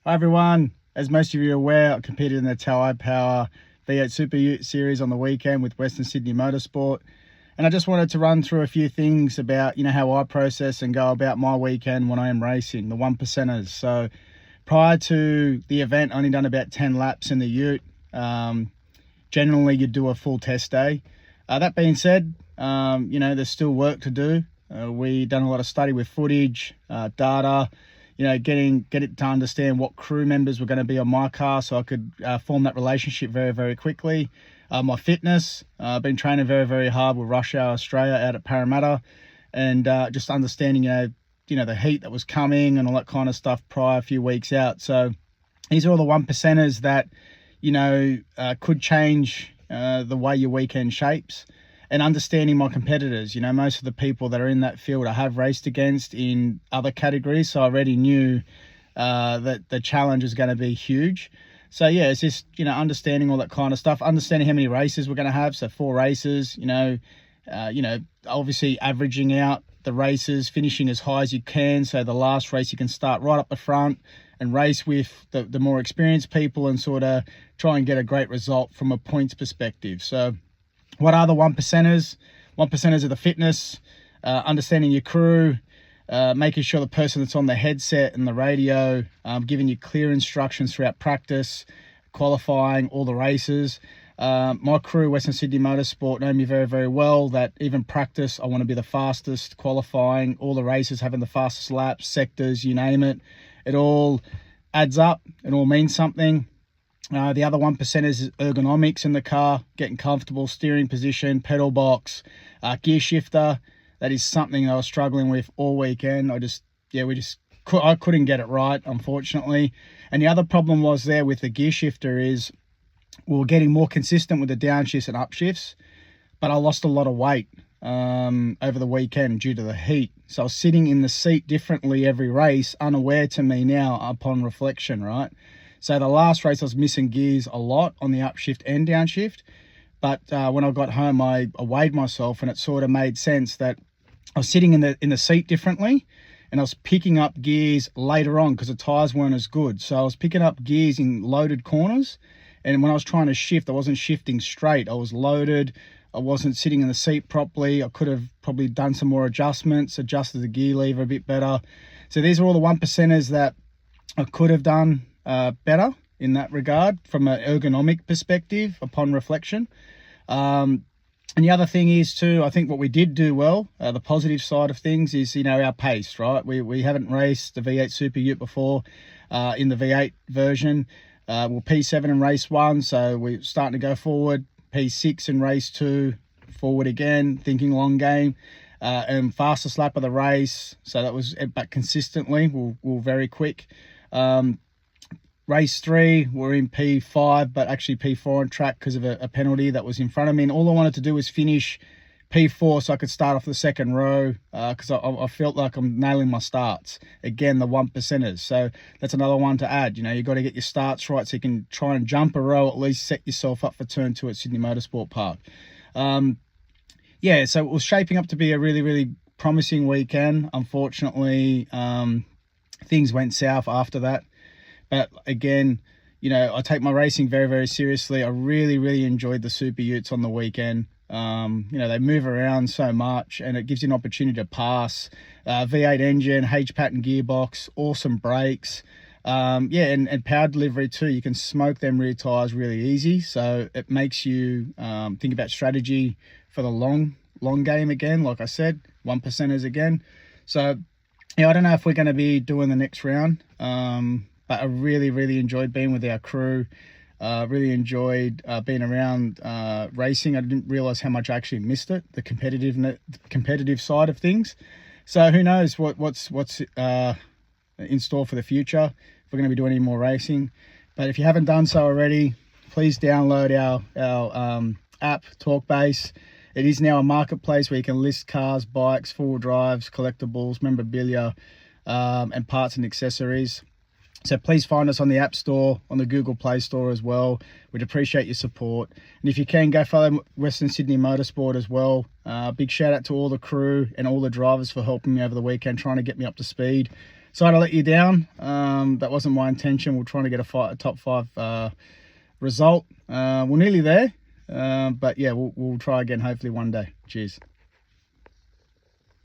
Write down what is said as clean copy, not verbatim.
Hi everyone, as most of you are aware, I competed in the Tower Power V8 Super Ute Series on the weekend with Western Sydney Motorsport, and I just wanted to run through a few things about how I process and go about my weekend when I am racing, the 1%ers. So prior to the event, I only done about 10 laps in the Ute. Generally you do a full test day. That being said, there's still work to do. We done a lot of study with footage, data, get it to understand what crew members were going to be on my car so I could form that relationship very, very quickly. My fitness, I've been training very, very hard with Rush Hour Australia out at Parramatta, and just understanding, the heat that was coming and all that kind of stuff prior a few weeks out. So these are all the 1%ers that, could change the way your weekend shapes. And understanding my competitors, most of the people that are in that field I have raced against in other categories, so I already knew that the challenge is going to be huge. So yeah, it's just understanding all that kind of stuff, understanding how many races we're going to have. So 4 races, obviously averaging out the races, finishing as high as you can, so the last race you can start right up the front and race with the more experienced people and sort of try and get a great result from a points perspective. So what are the 1%ers? 1%ers are the fitness, understanding your crew, making sure the person that's on the headset and the radio, giving you clear instructions throughout practice, qualifying, all the races. My crew, Western Sydney Motorsport, know me very, very well, that even practice, I want to be the fastest, qualifying, all the races, having the fastest laps, sectors, you name it. It all adds up. It all means something. The other 1% is ergonomics in the car, getting comfortable, steering position, pedal box, gear shifter. That is something I was struggling with all weekend. I couldn't get it right, unfortunately. And the other problem was there with the gear shifter is we were getting more consistent with the downshifts and upshifts, but I lost a lot of weight over the weekend due to the heat. So I was sitting in the seat differently every race, unaware to me now upon reflection, right? So the last race I was missing gears a lot on the upshift and downshift. But when I got home, I weighed myself and it sort of made sense that I was sitting in the seat differently, and I was picking up gears later on because the tires weren't as good. So I was picking up gears in loaded corners, and when I was trying to shift, I wasn't shifting straight. I was loaded. I wasn't sitting in the seat properly. I could have probably done some more adjustments, adjusted the gear lever a bit better. So these are all the 1%ers that I could have done better in that regard from an ergonomic perspective upon reflection. And the other thing is too, I think what we did do well, the positive side of things is, our pace, right? We haven't raced the V8 Super Ute before in the V8 version. We're P7 in race 1, so we're starting to go forward. P6 in race 2, forward again, thinking long game. And fastest lap of the race, so that was, but consistently, we're very quick. Race 3, we're in P5, but actually P4 on track because of a penalty that was in front of me. And all I wanted to do was finish P4 so I could start off the second row because I felt like I'm nailing my starts. Again, the 1%ers. So that's another one to add. You've got to get your starts right so you can try and jump a row, at least set yourself up for turn 2 at Sydney Motorsport Park. So it was shaping up to be a really, really promising weekend. Unfortunately, things went south after that. But again, I take my racing very, very seriously. I really, really enjoyed the Super Utes on the weekend. They move around so much and it gives you an opportunity to pass. V8 engine, H-pattern gearbox, awesome brakes. And power delivery too. You can smoke them rear tyres really easy. So it makes you think about strategy for the long game again. Like I said, 1%ers again. So, I don't know if we're going to be doing the next round. But I really, really enjoyed being with our crew. Really enjoyed being around racing. I didn't realise how much I actually missed it, the competitive side of things. So who knows what's in store for the future, if we're going to be doing any more racing. But if you haven't done so already, please download our app, Talkbase. It is now a marketplace where you can list cars, bikes, four-wheel drives, collectibles, memorabilia, and parts and accessories. So please find us on the App Store, on the Google Play Store as well. We'd appreciate your support. And if you can, go follow Western Sydney Motorsport as well. Big shout out to all the crew and all the drivers for helping me over the weekend, trying to get me up to speed. Sorry to let you down. That wasn't my intention. We're trying to get a top 5 result. We're nearly there, but yeah, we'll try again hopefully one day. Cheers.